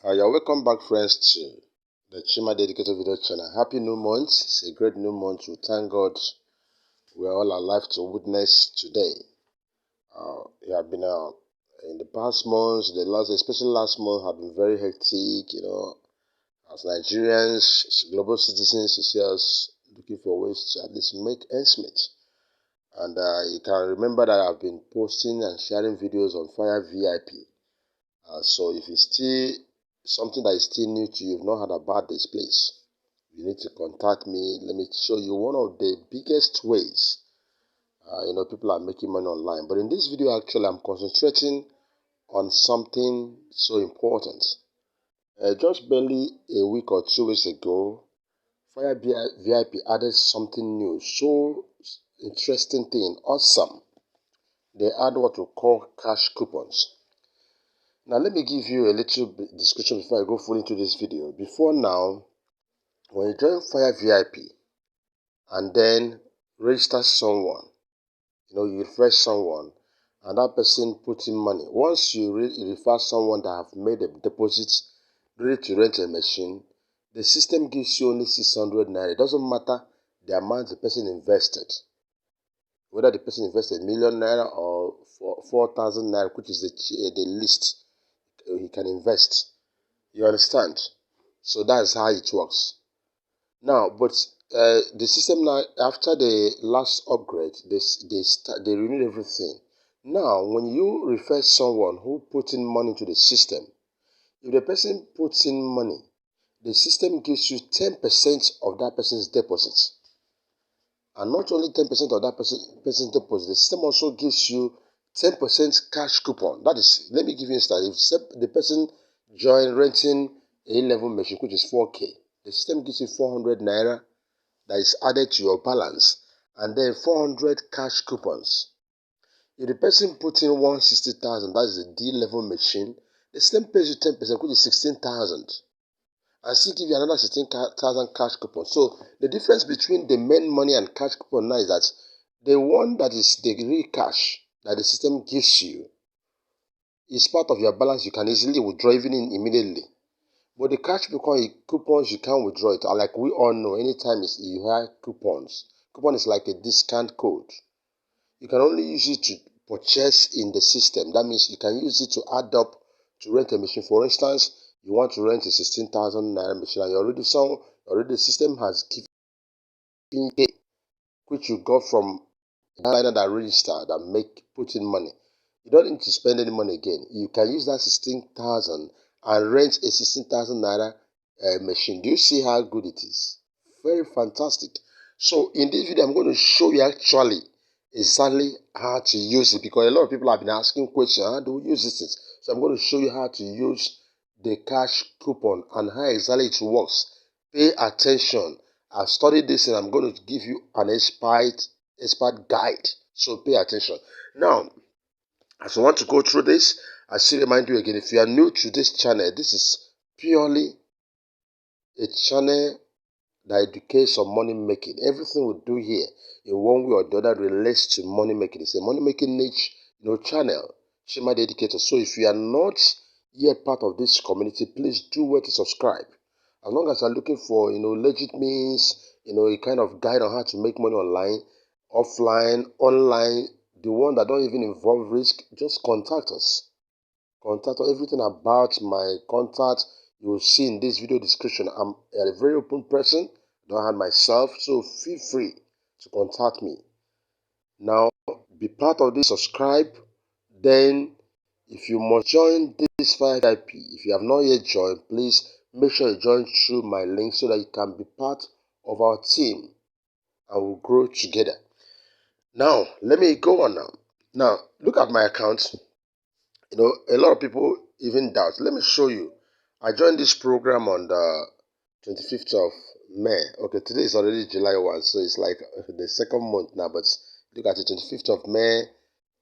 You're welcome back, friends, to the Chima Dedicated Video Channel. Happy New Month. It's a great new month. We thank God we're all alive to witness today. It have been in the past months, especially last month, have been very hectic. As Nigerians, as global citizens, you see us looking for ways to at least make ends meet. And you can remember that I've been posting and sharing videos on FireVIP. So if it's still something that is still new to you, you've not heard about this place, you need to contact me. Let me show you one of the biggest ways people are making money online. But in this video, actually, I'm concentrating on something so important. Just barely a week or 2 weeks ago, Fire VIP added something new, so interesting thing, awesome. They add what we call cash coupons. Now let me give you a little bit description before I go fully into this video. Before now, when you join Fire VIP and then register someone, you refresh someone and that person put in money. Once you refer someone that have made a deposit ready to rent a machine, the system gives you only 600 naira. It doesn't matter the amount the person invested. Whether the person invested 1,000,000 naira or 4,000 naira, which is the least he can invest. You understand? So that's how it works. Now, but the system now, after the last upgrade, they renewed everything. Now, when you refer someone who put in money to the system, if the person puts in money, the system gives you 10% of that person's deposit. And not only 10% of that person's deposit, the system also gives you 10% cash coupon. That is, let me give you a start. If the person join renting A-level machine, which is 4K, the system gives you 400 naira that is added to your balance, and then 400 cash coupons. If the person put in 160,000, that is a D-level machine, the system pays you 10%, which is 16,000. And still give you another 16,000 cash coupon. So the difference between the main money and cash coupon now is that the one that is the real cash that the system gives you is part of your balance. You can easily withdraw even immediately. But the cash coupons you can't withdraw it. Like we all know, anytime you have coupons, coupon is like a discount code. You can only use it to purchase in the system. That means you can use it to add up to rent a machine. For instance, you want to rent a 16,000 naira machine and already the system has given you, which you got from that liner that registered and put in money. You don't need to spend any money again. You can use that 16,000 and rent a 16,000 naira machine. Do you see how good it is? Very fantastic. So in this video, I'm going to show you actually exactly how to use it, because a lot of people have been asking questions, how do we use this? So I'm going to show you how to use the cash coupon and how exactly it works. Pay attention. I've studied this and I'm going to give you an expert guide. So pay attention. Now, as you want to go through this, I still remind you again, if you are new to this channel, this is purely a channel that educates on money making. Everything we do here in one way or the other relates to money making. It's a money making niche, channel, Chima Dedicated. So if you are not yet part of this community, please do well to subscribe. As long as you're looking for, legit means, a kind of guide on how to make money online, offline, online, the one that don't even involve risk, just contact us. Contact us. Everything about my contact you will see in this video description. I'm a very open person. Don't hide myself, so feel free to contact me. Now, be part of this, subscribe. Then, if you must join this FireVIP, if you have not yet joined, please make sure you join through my link so that you can be part of our team and we'll grow together. Now, let me go on now. Now, look at my account. A lot of people even doubt. Let me show you. I joined this program on the 25th of May. Okay, today is already July 1, so it's like the second month now. But look at the 25th of May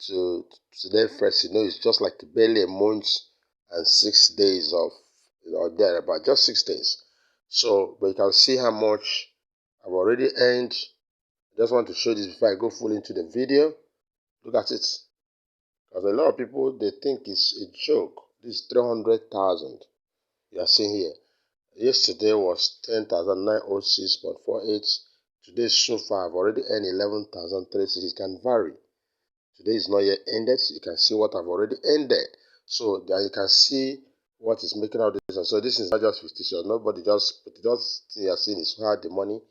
to today first. It's just like barely a month and 6 days of, there, about just 6 days. So, but you can see how much I've already earned. I just want to show this before I go fully into the video. Look at it. Because a lot of people, they think it's a joke. This is 300,000. you are seeing here. Yesterday was 10,906.48. Today so far I've already earned 11,036. It can vary. Today is not yet ended. You can see what I've already ended. So there you can see what is making out this. So this is not just 50 shots. Nobody just put it. Just thing you're seeing is how the money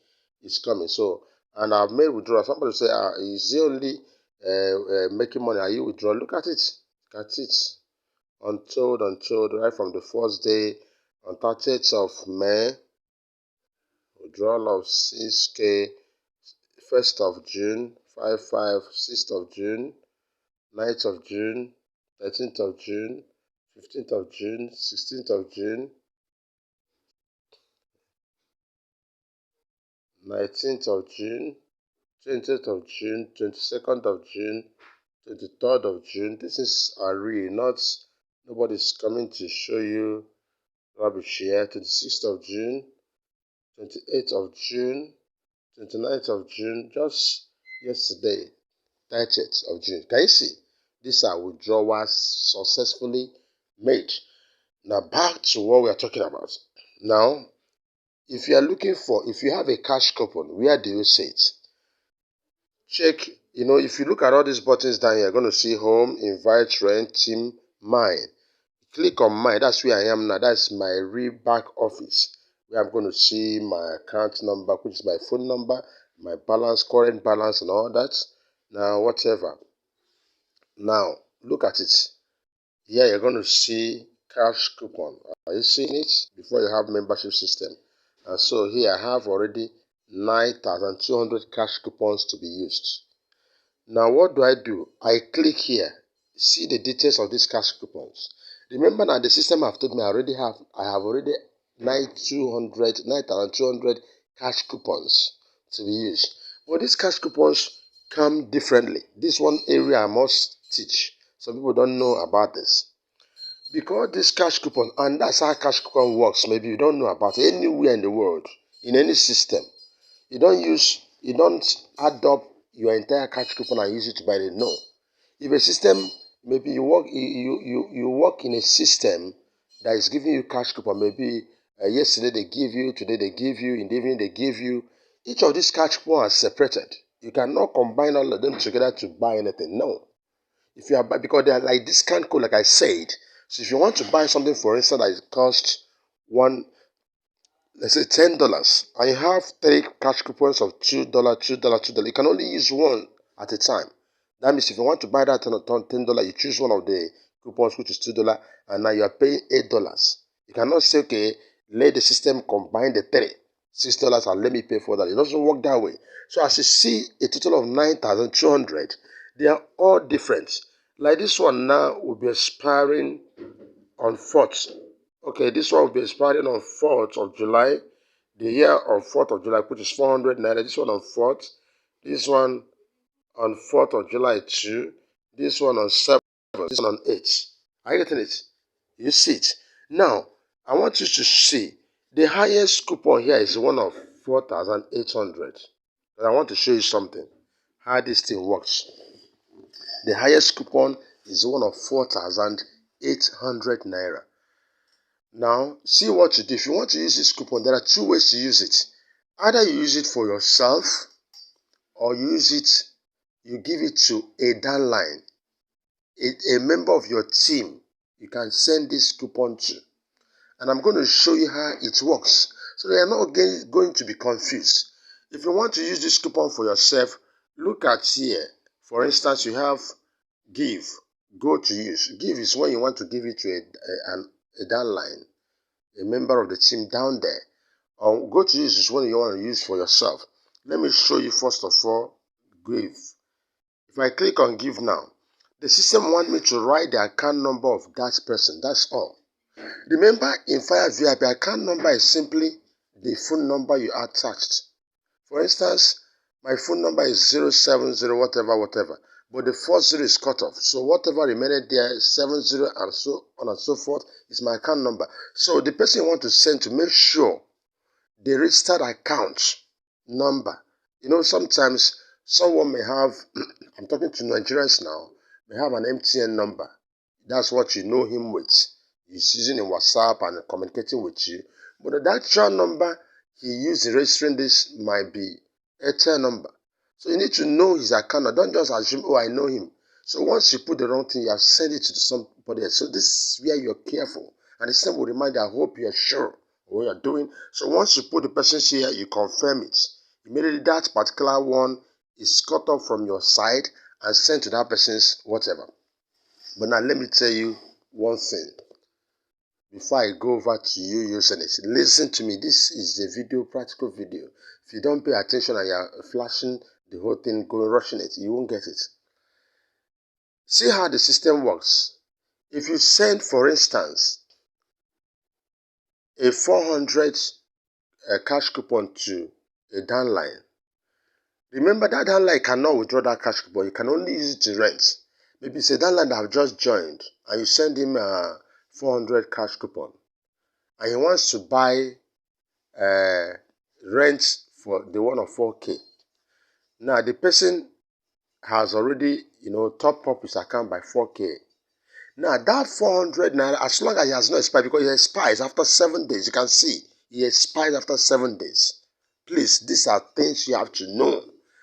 is coming. So, and I've made withdrawal. Somebody say, is he only making money? Are you withdrawing? Look at it. Look at it. Untold, right from the first day on 30th of May. Withdrawal of 6K. 1st of June, 55, 6th of June, 9th of June, 13th of June, 15th of June, 16th of June, 19th of June, 20th of June, 22nd of June, 23rd of June. This is a real, not nobody's coming to show you rubbish here. 26th of June, 28th of June, 29th of June, just yesterday, 30th of June. Can you see? These are withdrawals successfully made. Now back to what we are talking about. Now, if you have a cash coupon, where do you see it? Check, if you look at all these buttons down here, you're going to see home, invite, rent, team, mine. Click on mine. That's where I am now. That's my real back office, where I'm going to see my account number, which is my phone number, my balance, current balance, and all that. Now, whatever. Now, look at it. Here, you're going to see cash coupon. Are you seeing it? Before you have membership system. And so here I have already 9,200 cash coupons to be used. Now what do? I click here. See the details of these cash coupons. Remember now the system have told me I have already 9,200 cash coupons to be used. But these cash coupons come differently. This one area I must teach. Some people don't know about this. Because this cash coupon, and that's how cash coupon works, maybe you don't know about it, anywhere in the world, in any system. You don't add up your entire cash coupon and use it to buy it. No. If a system, maybe you work in a system that is giving you cash coupon, maybe yesterday they give you, today they give you, in the evening they give you. Each of these cash coupons are separated. You cannot combine all of them together to buy anything. No. If you are because they are like discount code, like I said. So if you want to buy something, for instance, that costs let's say $10, and you have 3 cash coupons of $2, $2, you can only use one at a time. That means if you want to buy that $10, you choose one of the coupons, which is $2, and now you are paying $8. You cannot say, okay, let the system combine the 3, $6, and let me pay for that. It doesn't work that way. So as you see, a total of 9,200. They are all different. Like this one now will be expiring on 4th. Okay, this one will be expiring on 4th of July. The year of 4th of July, which is 400 naira. This one on 4th. This one on 4th of July too. This one on 7th. This one on 8th. Are you getting it? You see it. Now, I want you to see the highest coupon here is one of 4,800. But I want to show you something. How this thing works. The highest coupon is one of 4,800 naira. Now, see what you do. If you want to use this coupon, there are 2 ways to use it. Either you use it for yourself, or you give it to a downline, a member of your team. You can send this coupon to. And I'm going to show you how it works, so they are not going to be confused. If you want to use this coupon for yourself, look at here. For instance, you have give. Go to use. Give is when you want to give it to a downline, a member of the team down there. Or go to use is when you want to use for yourself. Let me show you first of all, give. If I click on give now, the system wants me to write the account number of that person. That's all. Remember, in FireVIP, account number is simply the phone number you attached. For instance, my phone number is 070 whatever. But the first 0 is cut off. So whatever remained there, 70 and so on and so forth, is my account number. So the person you want to send to make sure the registered account number. Sometimes someone may have, I'm talking to Nigerians now, may have an MTN number. That's what you know him with. he's using in WhatsApp and communicating with you. But the actual number he used in registering this might be a Airtel number. So you need to know his account. Don't just assume, oh, I know him. So once you put the wrong thing, you have sent it to somebody else. So this is where you're careful. And the system will remind you, I hope you're sure of what you're doing. So once you put the person's here, you confirm it. Immediately that particular one is cut off from your side and sent to that person's whatever. But now let me tell you one thing. Before I go over to you using it, listen to me. This is a video, practical video. If you don't pay attention and you're flashing the whole thing, going rushing it, you won't get it. See how the system works. If you send, for instance, a 400 cash coupon to a downline, remember that downline cannot withdraw that cash coupon. You can only use it to rent. Maybe it's a downline that have just joined and you send him a 400 cash coupon and he wants to buy rent for the one of 4K. Now the person has already, top up his account by 4K. Now that 400 naira, as long as he has not expired, because it expires after 7 days, you can see it expires after 7 days. Please, these are things you have to know.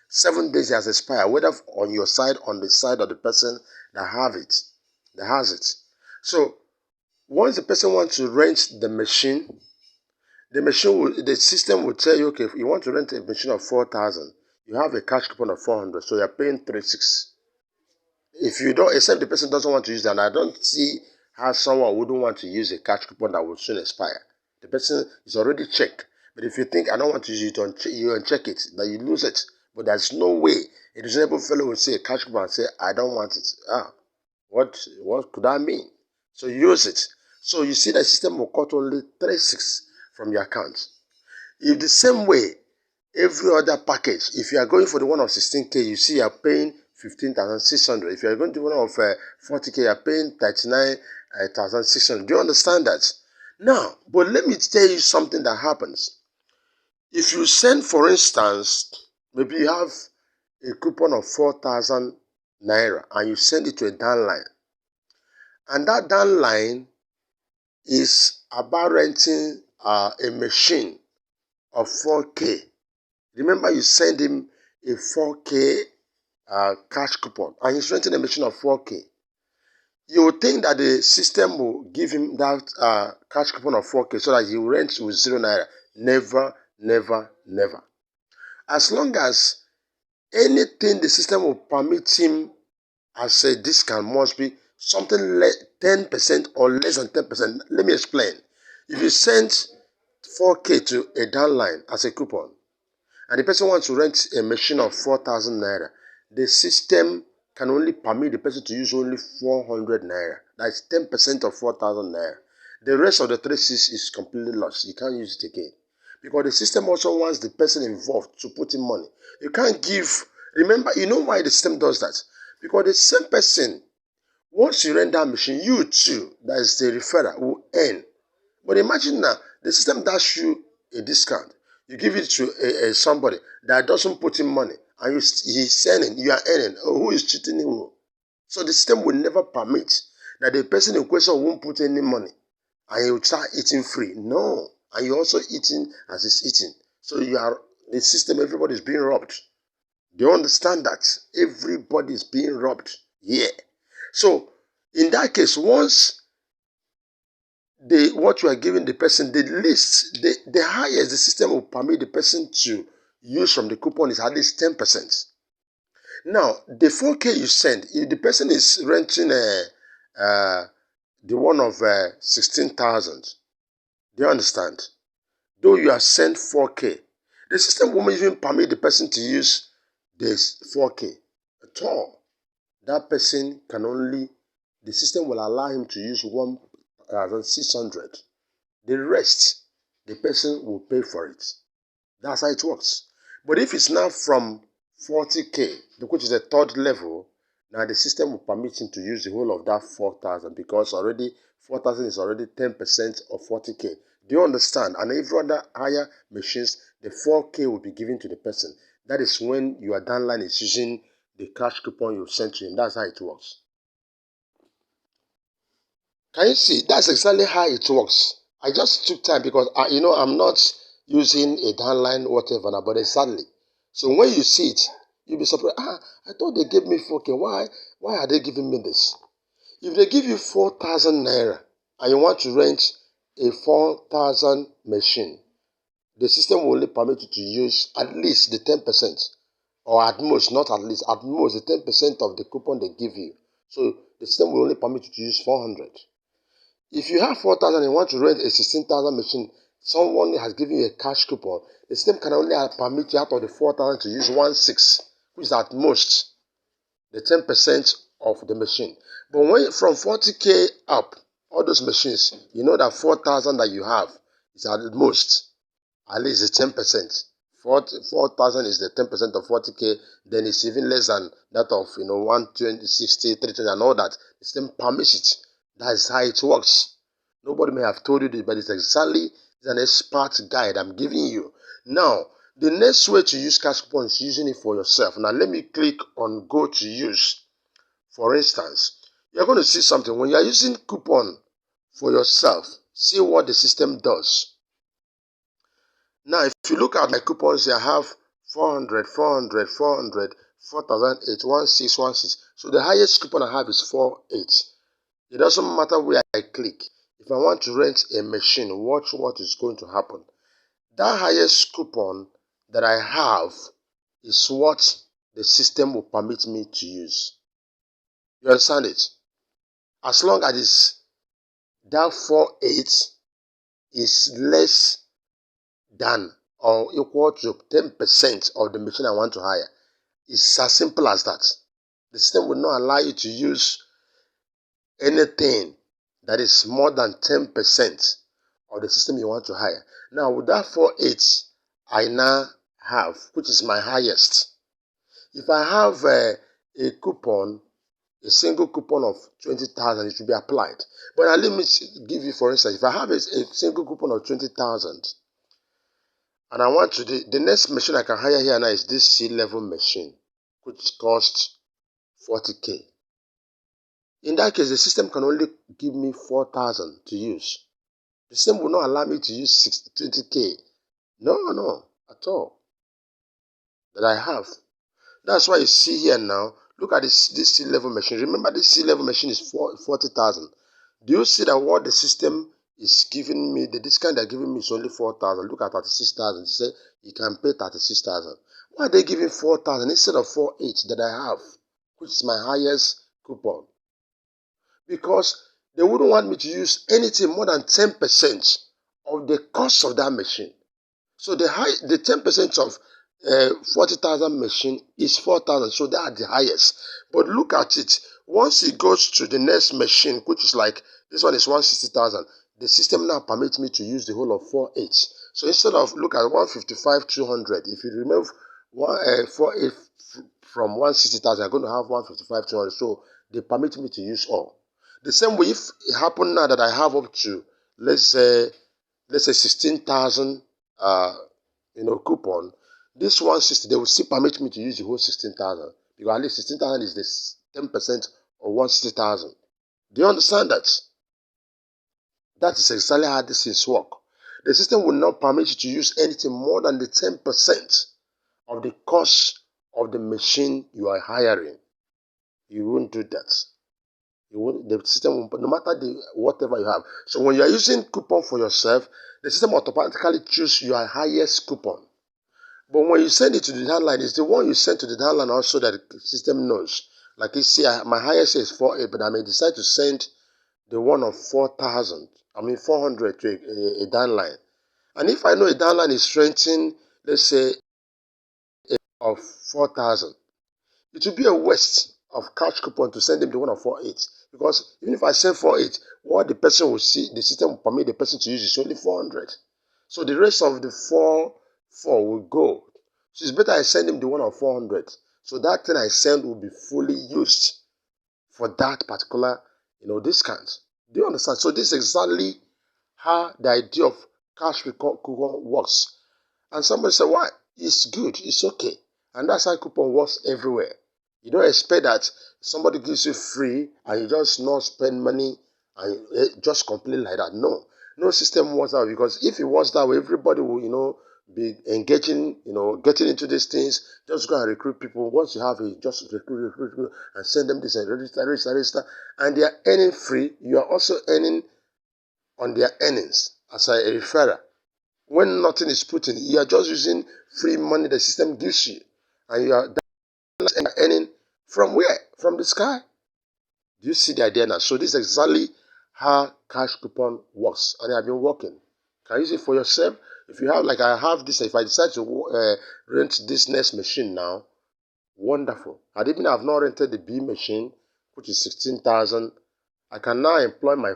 7 days has expired, whether on your side, on the side of the person that has it. So once the person wants to rent the machine, the system will tell you, okay, if you want to rent a machine of 4,000, you have a cash coupon of 400, so you're paying 3,600. If you don't, except the person doesn't want to use that, and I don't see how someone wouldn't want to use a cash coupon that will soon expire. The person is already checked. But if you think, I don't want to use it, you uncheck it, that you lose it. But there's no way a reasonable fellow will say a cash coupon and say, I don't want it. What could that mean? So use it. So you see the system will cut only 3,600 from your account. If the same way, every other package, if you are going for the one of 16K, you see you are paying 15,600. If you are going to the one of 40K, you are paying 39,600. Do you understand that? Now, but let me tell you something that happens. If you send, for instance, maybe you have a coupon of 4,000 naira and you send it to a downline, and that downline is about renting a machine of 4K. Remember, you send him a 4K cash coupon and he's renting a machine of 4K. You would think that the system will give him that cash coupon of 4K so that he will rent with 0 naira. Never, never, never. As long as anything the system will permit him as a discount must be something 10% or less than 10%. Let me explain. If you send 4K to a downline as a coupon, and the person wants to rent a machine of 4,000 naira, the system can only permit the person to use only 400 naira. That's 10% of 4,000 naira. The rest of the 3,600 is completely lost. You can't use it again. Because the system also wants the person involved to put in money. You can't give. Remember, you know why the system does that? Because the same person, once you rent that machine, you too, that is the referrer, will earn. But imagine now, the system does you a discount. You give it to somebody that doesn't put in money, and he's earning, you are earning. Oh, who is cheating him? So the system will never permit that the person in question won't put any money, and he will start eating free. No, and you're also eating as he's eating. So the system, everybody is being robbed. Do you understand that? Everybody is being robbed. Yeah. So in that case, once what you are giving the person, the least, the highest the system will permit the person to use from the coupon is at least 10%. Now, the 4K you send, if the person is renting the one of 16,000, do you understand? Though you have sent 4K, the system won't even permit the person to use this 4K at all. That person the system will allow him to use 1,600. The rest, the person will pay for it. That's how it works. But if it's now from 40K, which is the third level, now the system will permit him to use the whole of that 4,000 because already 4,000 is already 10% of 40K. Do you understand? And every other higher machines, the 4K will be given to the person. That is when your downline is using the cash coupon you sent to him. That's how it works. Can you see? That's exactly how it works. I just took time because I'm not using a downline whatever now, but exactly. So when you see it, you'll be surprised. I thought they gave me 4K. Why are they giving me this? If they give you 4,000 naira and you want to rent a 4,000 machine, the system will only permit you to use at least the 10%, or at most, not at least, at most the 10% of the coupon they give you. So the system will only permit you to use 400. If you have 4,000 and you want to rent a 16,000 machine, someone has given you a cash coupon, the system can only permit you out of the 4,000 to use 1/6, which is at most the 10% of the machine. But when from 40K up, all those machines, you know that 4,000 that you have is at most, at least the 10%. 4,000 is the 10% of 40K, then it's even less than that of 120, 60, 320 and all that. The system permits it. That is how it works. Nobody may have told you this, but it's an expert guide I'm giving you. Now, the next way to use cash coupon is using it for yourself. Now, let me click on go to use. For instance, you're going to see something. When you're using coupon for yourself, see what the system does. Now, if you look at my coupons, I have 400, 400, 400, 4,008, 1616. So the highest coupon I have is 48. It doesn't matter where I click. If I want to rent a machine, watch what is going to happen. That highest coupon that I have is what the system will permit me to use. You understand it? As long as that 48 is less than or equal to 10% of the machine I want to hire. It's as simple as that. The system will not allow you to use anything that is more than 10% of the system you want to hire. Now, with that 48 I now have, which is my highest, if I have a coupon, a single coupon of 20,000, it should be applied. But now let me give you, for instance, if I have a single coupon of 20,000, and I want to, the next machine I can hire here now is this C-level machine, which costs 40K. In that case, the system can only give me 4,000 to use. The system will not allow me to use 20K. No, at all. That I have. That's why you see here now, look at this C-level machine. Remember, this C-level machine is 40,000. Do you see that what the system is giving me, the discount they're giving me is only 4,000. Look at 36,000. They say you can pay 36,000. Why are they giving 4,000 instead of 4,800 that I have, which is my highest coupon? Because they wouldn't want me to use anything more than 10% of the cost of that machine. So the 10% of 40,000 machine is 4,000, so they are the highest. But look at it. Once it goes to the next machine, which is like, this one is 160,000, the system now permits me to use the whole of 48. So instead of, look at 155,200, if you remove 48 from 160,000, you're going to have 155,200. So they permit me to use all. The same way, if it happened now that I have up to, let's say 16,000 coupon, this 160, they will still permit me to use the whole 16,000, because at least 16,000 is the 10% of 160,000. Do you understand that? That is exactly how this things work. The system will not permit you to use anything more than the 10% of the cost of the machine you are hiring. You won't do that. The system will, no matter whatever you have. So when you are using coupon for yourself, the system automatically chooses your highest coupon. But when you send it to the downline, it's the one you send to the downline also that the system knows. Like you see, my highest is 4,800, but I may decide to send the one of 4,000, 400 to a downline. And if I know a downline is renting, let's say, of 4,000, it will be a waste of cash coupon to send them the one of 4,800. Because even if I send 4,800, what the person will see, the system will permit the person to use is only 400. So the rest of the 4 will go. So it's better I send him the one of 400. So that thing I send will be fully used for that particular, discount. Do you understand? So this is exactly how the idea of cash coupon works. And somebody said, why? It's good, it's okay. And that's how coupon works everywhere. You don't expect that somebody gives you free and you just not spend money and just completely like that. No, no system works that way, because if it works that way, everybody will, be engaging, getting into these things. Just go and recruit people. Once you have it, just recruit, and send them this and register, and they are earning free. You are also earning on their earnings as a referrer. When nothing is put in, you are just using free money the system gives you, and you are earning from where? From the sky. Do you see the idea now? So this is exactly how cash coupon works, and it has been working. Can you use it for yourself? If you have, like I have this, if I decide to rent this next machine now, wonderful. And even I've not rented the B machine, which is 16,000, I can now employ my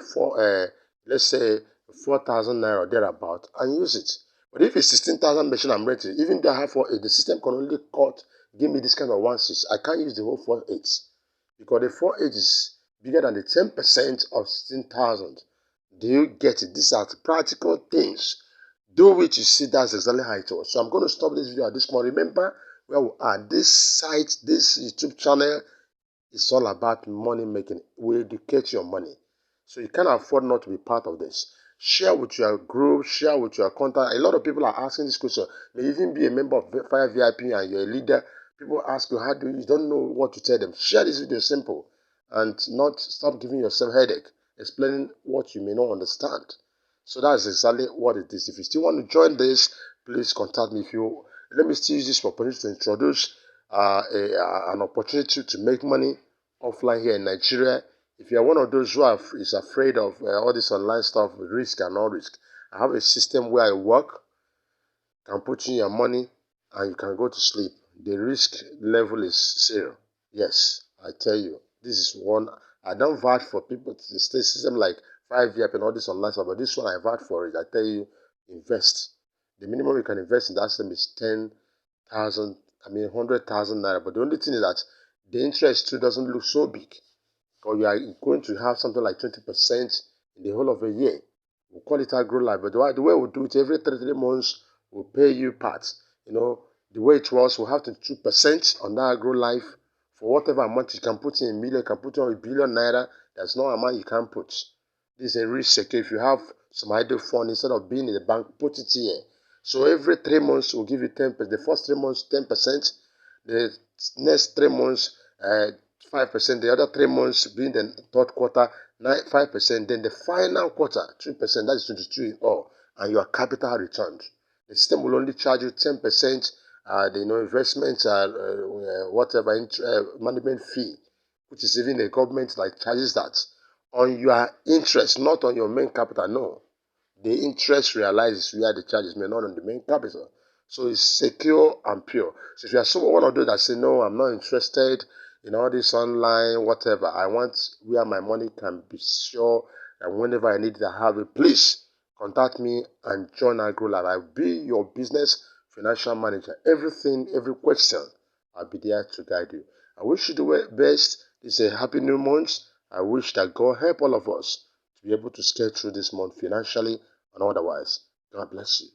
let's say 4,000 naira or thereabout and use it. But if it's 16,000 machine I'm renting, even though I have 4.8, the system can only give me this kind of 1.6. I can't use the whole 4.8 because the 4.8 is bigger than the 10% of 16,000. Do you get it? These are practical things. Do it, you see, that's exactly how it was. So I'm going to stop this video at this point. Remember where we are. This site, this YouTube channel, it's all about money making. We educate your money. So you can't afford not to be part of this. Share with your group, share with your contact. A lot of people are asking this question. May even be a member of FireVIP and you're a leader. People ask you, you don't know what to tell them. Share this video simple and not stop giving yourself headache, explaining what you may not understand. So that's exactly what it is. If you still want to join this, please contact me. Let me still use this opportunity to introduce an opportunity to make money offline here in Nigeria. If you are one of those who is afraid of all this online stuff, risk and no risk, I have a system where I work, can put in your money, and you can go to sleep. The risk level is 0. Yes, I tell you, this is one. I don't vouch for people to stay system like FireVIP and all this online stuff, but this one I vouch for it. I tell you, invest. The minimum you can invest in that system is 10,000. 100,000 naira. But the only thing is that the interest too doesn't look so big, because you are going to have something like 20% in the whole of a year. We'll call it agro life, but the way we do it, every 3 months we'll pay you parts. The way it was, we'll have 2% on that agro life for whatever amount you can put in a million, you can put in a billion naira. There's no amount you can put. This is a risk secure. If you have some idle fund, instead of being in the bank, put it here. So every 3 months we'll give you 10%. The first 3 months 10%, the next 3 months 5%, the other 3 months being the third quarter 5%, then the final quarter 3%. That is 22 in all, and your capital returned. The system will only charge you 10%. Investment whatever management fee, which is even the government like charges that on your interest, not on your main capital. No, the interest realizes where the charges may not on the main capital. So it's secure and pure. So if you are one of those that say, no, I'm not interested in all this online, whatever, I want where my money can be sure, and whenever I need it, I have it, please contact me and join AgroLab. I'll be your business financial manager. Everything, every question, I'll be there to guide you. I wish you the best. It's a happy new month. I wish that God help all of us to be able to scale through this month financially and otherwise. God bless you.